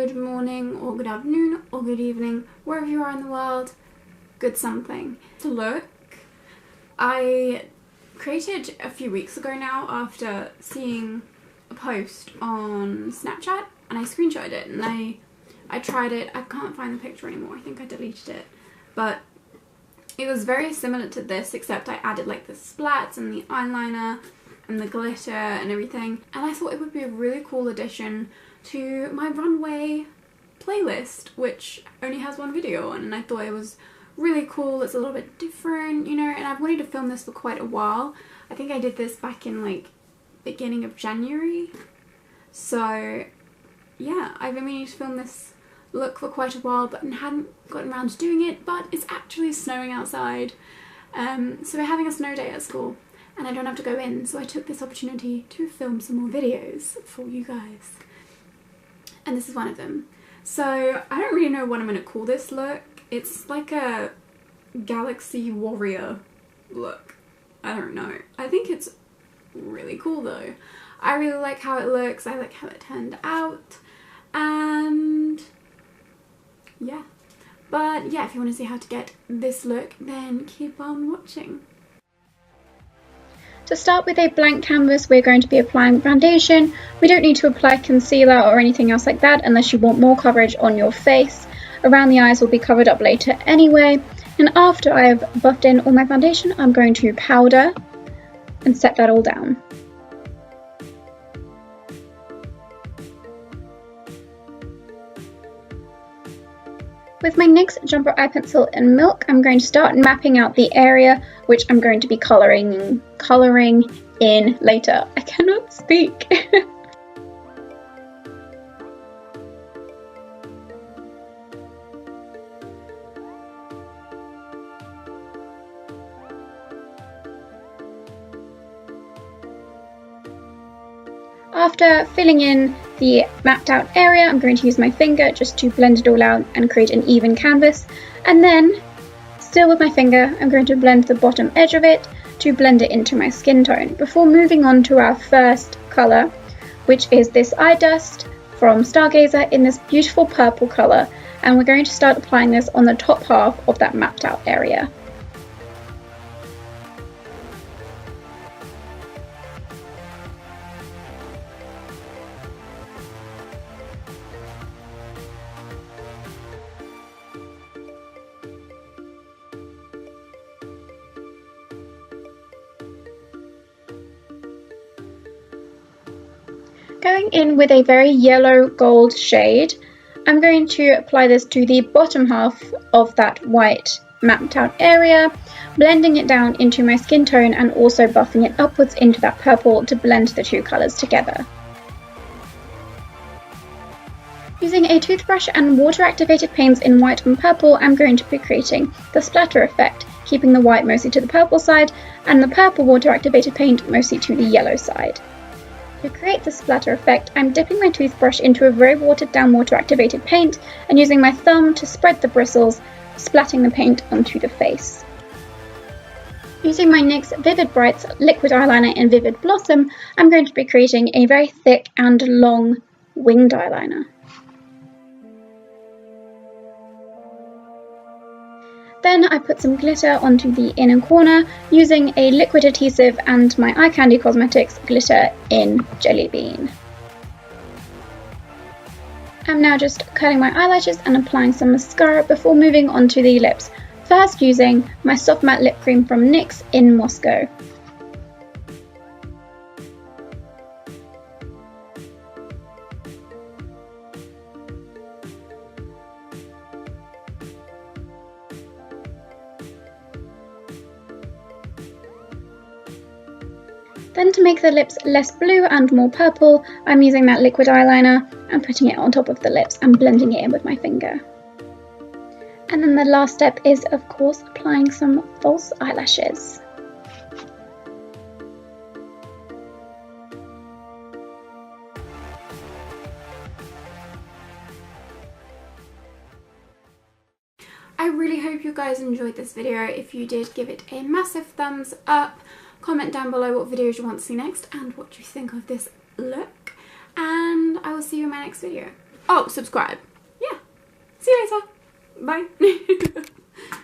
good morning or good afternoon or good evening, wherever you are in the world, good something. To look, I created a few weeks ago now after seeing a post on Snapchat, and I screenshotted it and I tried it. I can't find the picture anymore, I think I deleted it, but it was very similar to this, except I added like the splats and the eyeliner and the glitter and everything, and I thought it would be a really cool addition to my Runway playlist, which only has one video on, and I thought it was really cool. It's a little bit different, you know, and I've wanted to film this for quite a while. I think I did this back in like beginning of January, so yeah, I've been meaning to film this look for quite a while but hadn't gotten around to doing it. But it's actually snowing outside, so we're having a snow day at school and I don't have to go in, so I took this opportunity to film some more videos for you guys, and this is one of them. So I don't really know what I'm going to call this look. It's like a galaxy warrior look. I don't know. I think it's really cool though. I really like how it looks. I like how it turned out, and yeah. But yeah, if you want to see how to get this look, then keep on watching. To start with a blank canvas, we're going to be applying foundation. We don't need to apply concealer or anything else like that unless you want more coverage on your face. Around the eyes will be covered up later anyway. And after I have buffed in all my foundation, I'm going to powder and set that all down. With my NYX Jumbo Eye Pencil in Milk, I'm going to start mapping out the area which I'm going to be colouring in later. I cannot speak. After filling in the mapped out area, I'm going to use my finger just to blend it all out and create an even canvas. And then, still with my finger, I'm going to blend the bottom edge of it to blend it into my skin tone before moving on to our first colour, which is this Eye Dust from Stargazer in this beautiful purple colour. And we're going to start applying this on the top half of that mapped out area. Going in with a very yellow gold shade, I'm going to apply this to the bottom half of that white mapped out area, blending it down into my skin tone and also buffing it upwards into that purple to blend the two colours together. Using a toothbrush and water activated paints in white and purple, I'm going to be creating the splatter effect, keeping the white mostly to the purple side and the purple water activated paint mostly to the yellow side. To create the splatter effect, I'm dipping my toothbrush into a very watered down water activated paint and using my thumb to spread the bristles, splatting the paint onto the face. Using my NYX Vivid Brights liquid eyeliner in Vivid Blossom, I'm going to be creating a very thick and long winged eyeliner. Then I put some glitter onto the inner corner using a liquid adhesive and my Eye Candy Cosmetics glitter in Jelly Bean. I'm now just curling my eyelashes and applying some mascara before moving on to the lips, first using my soft matte lip cream from NYX in Moscow. Then to make the lips less blue and more purple, I'm using that liquid eyeliner and putting it on top of the lips and blending it in with my finger. And then the last step is, of course, applying some false eyelashes. I really hope you guys enjoyed this video. If you did, give it a massive thumbs up. Comment down below what videos you want to see next and what you think of this look. And I will see you in my next video. Oh, subscribe. Yeah. See you later. Bye.